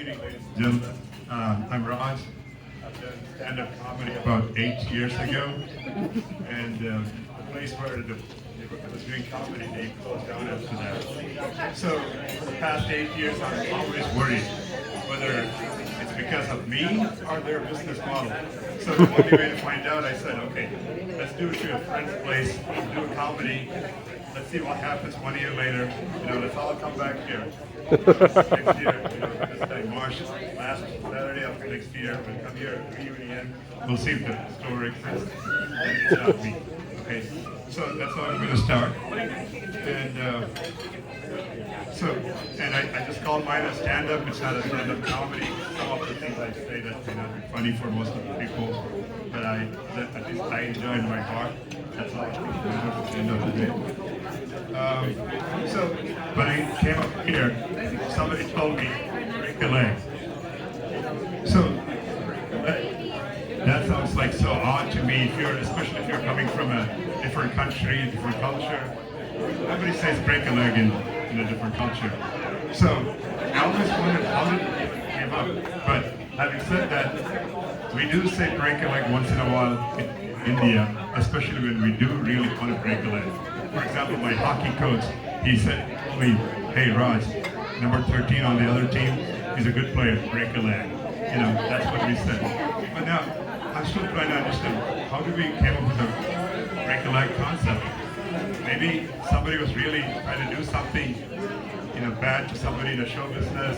evening, ladies and gentlemen. I'm Raj. I've done stand-up comedy about 8 years ago, and the place where I was doing comedy, they closed down after that. So for the past 8 years, I'm always worried whether it's because of me or their business model. So the only way to find out, I said, okay, let's do it to a friend's place, do a comedy. Let's see what happens 1 year later. Let's all come back here. Next year, this time March, last Saturday of next year, we'll come here, reunion. We'll see if the story exists. And it's not me. Okay, so that's how I'm going to start. And I just call mine a stand-up. It's not a stand-up comedy. Some of the things I say that may not be funny for most of the people, but at least I enjoy in my heart. That's all I think at the end of the day. So when I came up here, somebody told me, break a leg. So that sounds like so odd to me, especially if you're coming from a different country, a different culture. Everybody says break a leg in a different culture. So I always wondered how did it came up. But having said that, we do say break a leg once in a while in India, especially when we do really want to break a leg. For example, my hockey coach, he said to me, hey Raj, number 13 on the other team, he's a good player, break a leg. That's what we said. But now, I'm still trying to understand, how did we came up with a break a leg concept? Maybe somebody was really trying to do something, bad to somebody in the show business,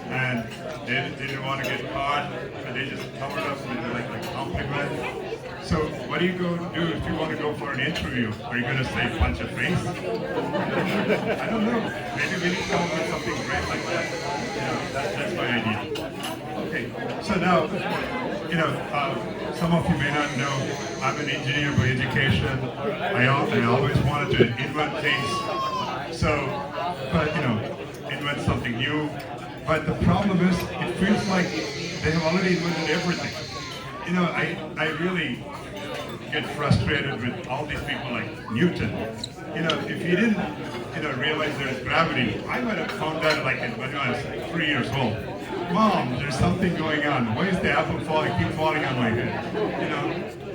and they didn't want to get caught, and they just covered up with like a compliment. So what do you go do if you want to go for an interview? Are you going to say punch a face? I don't know. Maybe we need to come up with something great like that. That's my idea. Okay, so now, some of you may not know, I'm an engineer by education. I always wanted to invent things. But invent something new. But the problem is, it feels like they have already invented everything. I really get frustrated with all these people like Newton. If he didn't, realize there's gravity, I might have found that when I was 3 years old. Mom, there's something going on. Why is the apple keep falling on my head?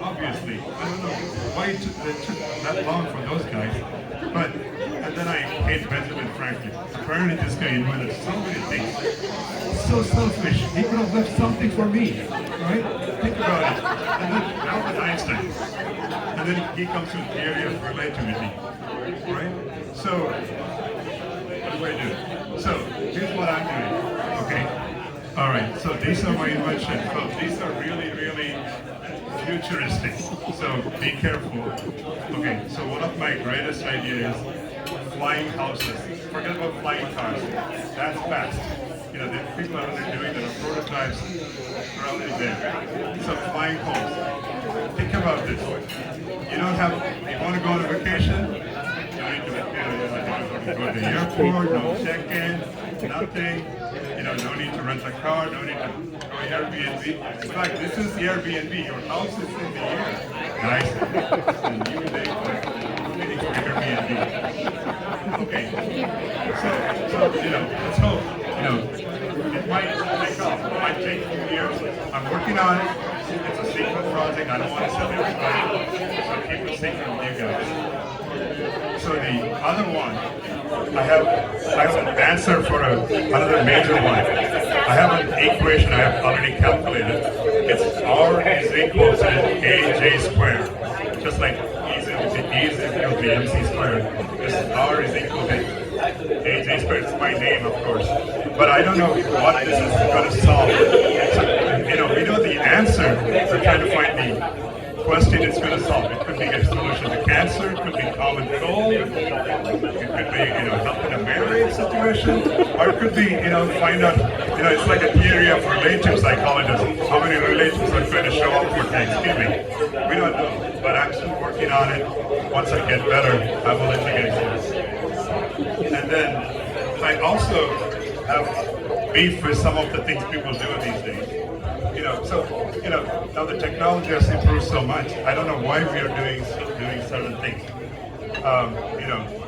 Obviously, I don't know why it took that long for those guys. And then I hate Benjamin Franklin. Apparently this guy invented so many things. So selfish. He could have left something for me, right? Think about it. And then Albert Einstein. And then he comes with the theory of relativity, right? So, what do I do? So, here's what I'm doing, okay? All right, so these are my inventions. So these are really, really futuristic. So be careful. Okay, so one of my greatest ideas is flying houses. Forget about flying cars. That's fast. The people are already doing the prototypes are already there. So flying homes. Think about this. You want to go on a vacation? You don't need to go to the airport, no check-in, nothing. No need to rent a car, no need to go Airbnb. In fact, this is the Airbnb. Your house is in the air. Nice. And you pay for waiting for Airbnb. Okay. So let's hope. It might take off. It might take a few years. I'm working on it. It's a secret project. I don't want to sell everybody. So keep it secret with you guys. So the other one, I have an answer for another major one. I have an equation I have already calculated. It's R is equal to AJ squared. Just like E is equal to MC squared. This R is equal to AJ squared. It's my name, of course. But I don't know what this is going to solve. So, we know the answer. We're trying to find the question it's going to solve. It could be a solution to cancer, it could be common cold, it could be, help in a marriage situation, or it could be, find out, it's like a theory of relative psychologists. How many relatives are going to show up for Thanksgiving? We don't know, but I'm still working on it. Once I get better, I will let you guys know. And then I also have beef with some of the things people do these days. Now the technology has improved so much. I don't know why we are doing certain things.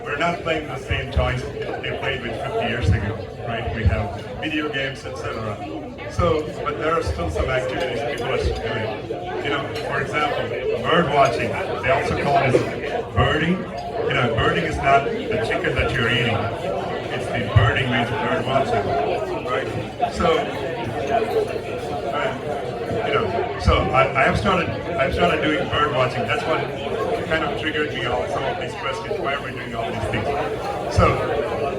We're not playing the same toys they played with 50 years ago. right? We have video games, etc. So, but there are still some activities people are still doing. You know, for example, bird watching. They also call it birding. You know, birding is not the chicken that you're eating. It's the birding means bird watching, right? So, you know, so I've started doing bird watching. That's what kind of triggered me on some of these questions. Why are we doing all these things? So,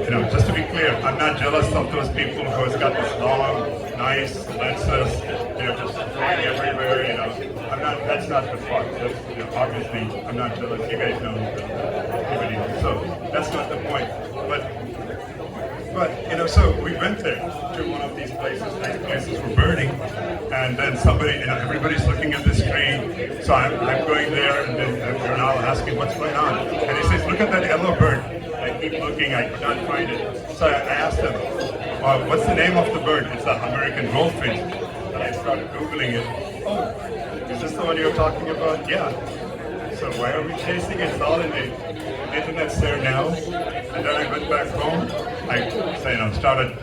you know, just to be clear, I'm not jealous of those people who has got this long, nice lenses, you know, just flying everywhere. You know, I'm not. That's not the fun. That's, you know, obviously, I'm not jealous. You guys know everybody. So that's not the point. But you know, so we went there to one of these places, nice places for birding, and then somebody, you know, everybody's looking at the screen. So I'm going there, and then Ronald asking what's going on, and he says, "Look at that yellow bird." I keep looking, I could not find it. So I asked him, "What's the name of the bird?" It's the American goldfinch. And I started googling it. Oh, is this the one you're talking about? Yeah. So why are we chasing it? It's all in the internet's there now. And then I went back home. I started,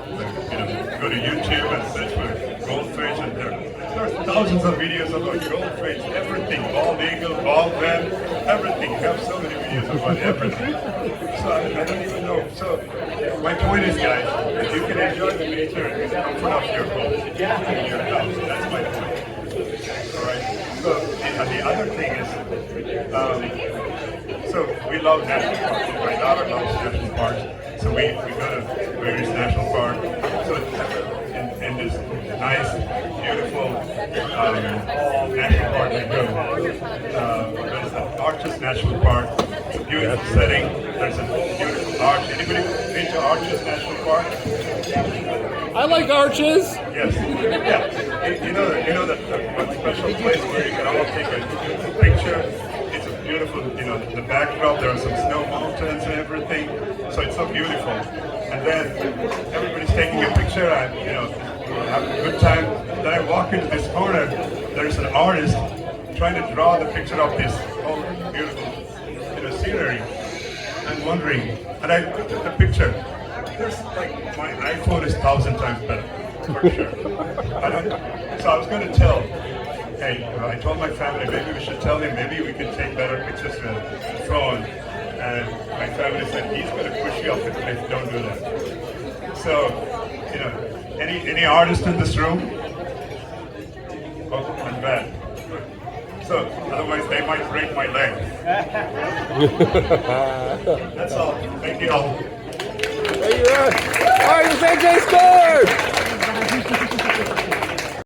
go to YouTube and search for goldfish, and there's thousands of videos about goldfish, everything, bald eagle, bald red, everything. You have so many videos about everything. So I don't even know. So my point is, guys, that you can enjoy the nature in the comfort of your home, in your house. That's my point. All right. So the other thing is, so we love national parks. My daughter loves national parks. So we go to various national parks. So in this nice, beautiful national park we go. There's the Arches National Park. It's a beautiful setting. There's a beautiful arch. Anybody been to Arches National Park? I like arches. Yes. Yeah. You know that one special place where you can all take a picture. It's a beautiful, the backdrop. There are some snow mountains and everything. So it's so beautiful. And then everybody's taking a picture and have a good time. Then I walk into this corner. There's an artist trying to draw the picture of this whole beautiful, scenery. I'm wondering, and I looked at the picture. There's like my iPhone is 1,000 times better, for sure. So I was going to tell. Hey, I told my family maybe we should tell him maybe we can take better pictures with the phone. And my family said he's going to push you off the cliff. Don't do that. So, any artist in this room? Oh, I'm bad. So, otherwise they might break my leg. That's all. Thank you all. There you are. All right, AJ scored!